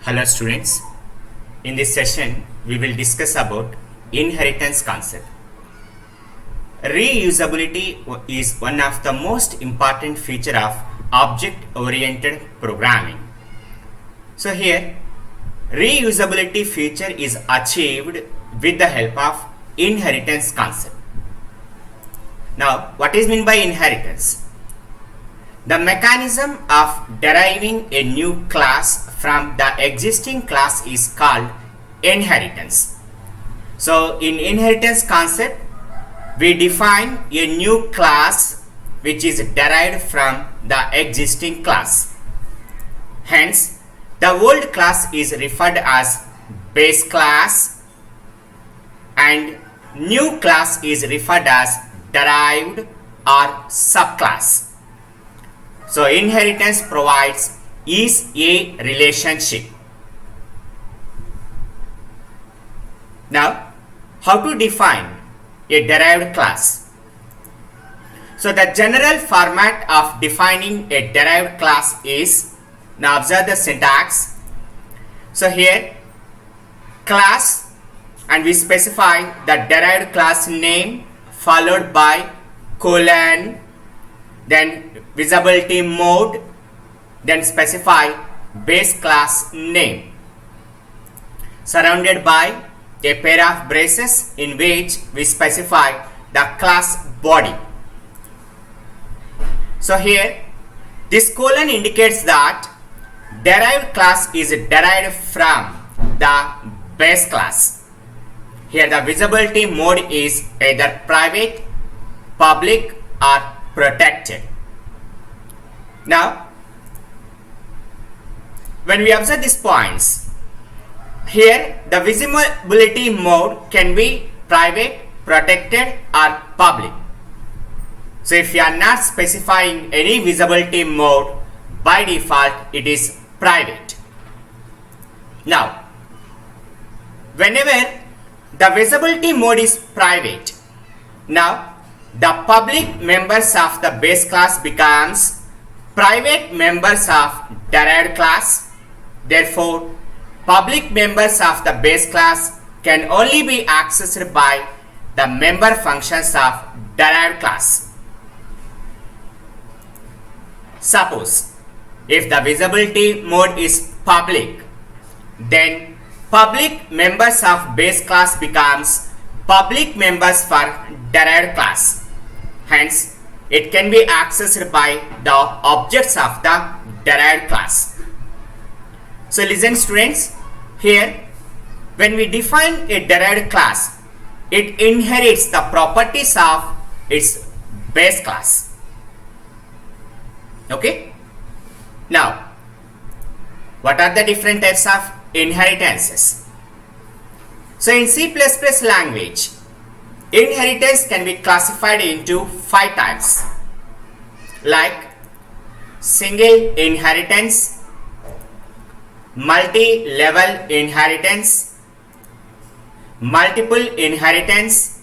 Hello students, in this session we will discuss about inheritance concept. Reusability is one of the most important feature of object-oriented programming. So here, reusability feature is achieved with the help of inheritance concept. Now, what is meant by inheritance? The mechanism of deriving a new class from the existing class is called inheritance. So, in inheritance concept, we define a new class which is derived from the existing class. Hence, the old class is referred as base class and new class is referred as derived or subclass. So, inheritance provides is a relationship. Now, how to define a derived class? So, the general format of defining a derived class is, now observe the syntax. So, here class, and we specify the derived class name followed by colon, then visibility mode, then specify base class name, surrounded by a pair of braces in which we specify the class body. So here this colon indicates that derived class is derived from the base class. Here the visibility mode is either private, public or protected. Now, when we observe these points, here the visibility mode can be private, protected or public. So, if you are not specifying any visibility mode, by default it is private. Now, whenever the visibility mode is private, now the public members of the base class becomes private members of derived class. Therefore, public members of the base class can only be accessed by the member functions of derived class. Suppose if the visibility mode is public, then public members of base class becomes public members for derived class. Hence, it can be accessed by the objects of the derived class. So listen students, here when we define a derived class, it inherits the properties of its base class. Okay? Now, what are the different types of inheritances? So in C++ language, inheritance can be classified into 5 types, like single inheritance, multi-level inheritance, multiple inheritance,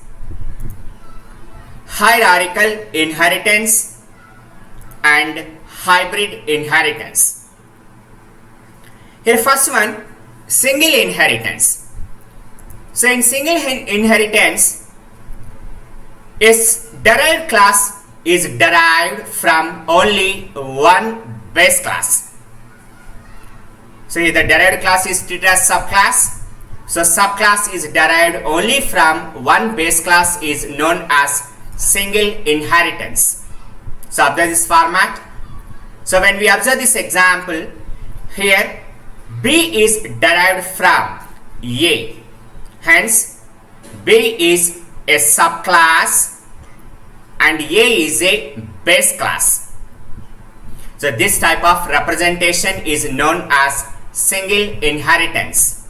hierarchical inheritance, and hybrid inheritance. Here first one, single inheritance. So in single inheritance, its derived class is derived from only one base class. So here the derived class is treated as subclass. So subclass is derived only from one base class is known as single inheritance. So observe this format. So when we observe this example, here B is derived from A. Hence B is a subclass and A is a base class. So this type of representation is known as single inheritance.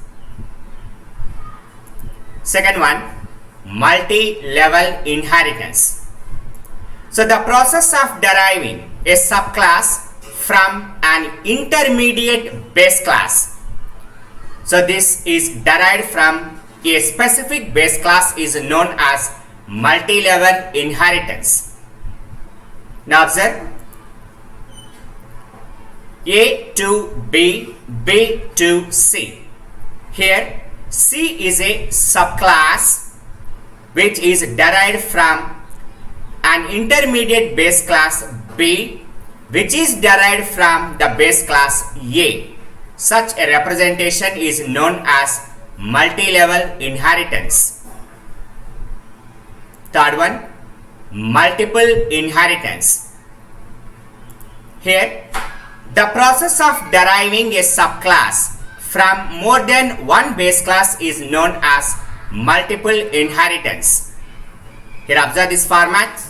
Second one, multi-level inheritance. So the process of deriving a subclass from an intermediate base class. So this is derived from a specific base class is known as multi-level inheritance. Now observe, A to B, B to C. Here C is a subclass which is derived from an intermediate base class B, which is derived from the base class A. Such a representation is known as multi-level inheritance. Third one, multiple inheritance. Here, the process of deriving a subclass from more than one base class is known as multiple inheritance. Here observe this format.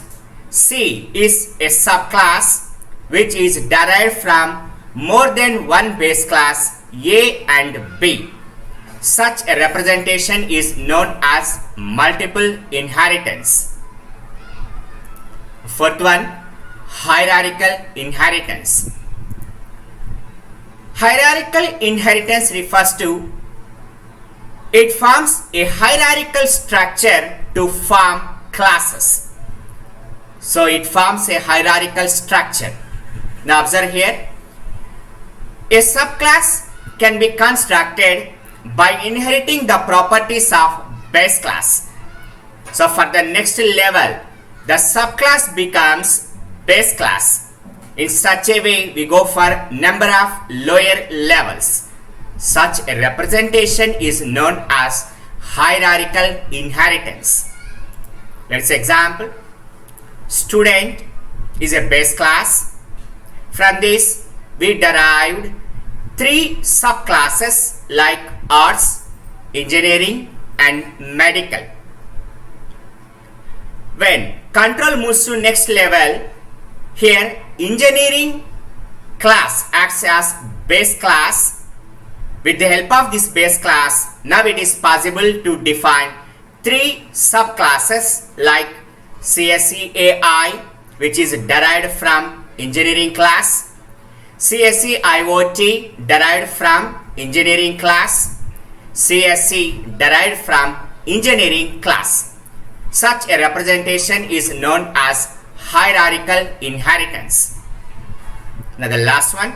C is a subclass which is derived from more than one base class A and B. Such a representation is known as multiple inheritance. Fourth one, hierarchical inheritance. Hierarchical inheritance refers to it forms a hierarchical structure to form classes. So it forms a hierarchical structure. Now observe here, a subclass can be constructed by inheriting the properties of base class. So for the next level, the subclass becomes base class. In such a way, we go for number of lower levels. Such a representation is known as hierarchical inheritance. Let's example. Student is a base class. From this, we derived three subclasses like arts, engineering, and medical. When control moves to next level, here engineering class acts as base class. With the help of this base class, now it is possible to define three subclasses like CSE AI, which is derived from engineering class, CSE IoT derived from engineering class, CSE derived from engineering class. Such a representation is known as hierarchical inheritance. Now the last one,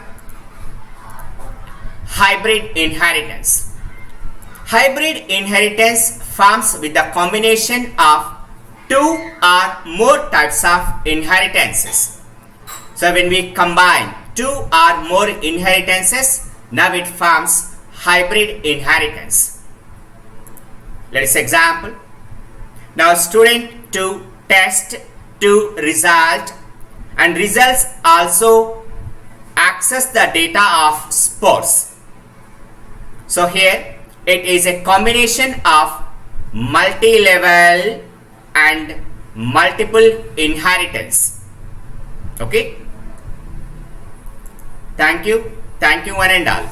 hybrid inheritance. Hybrid inheritance forms with the combination of two or more types of inheritances. So when we combine two or more inheritances, now it forms hybrid inheritance. Let us example. Now student to test to result, and results also access the data of sports. So here it is a combination of multi-level and multiple inheritance. Okay. Thank you one and all.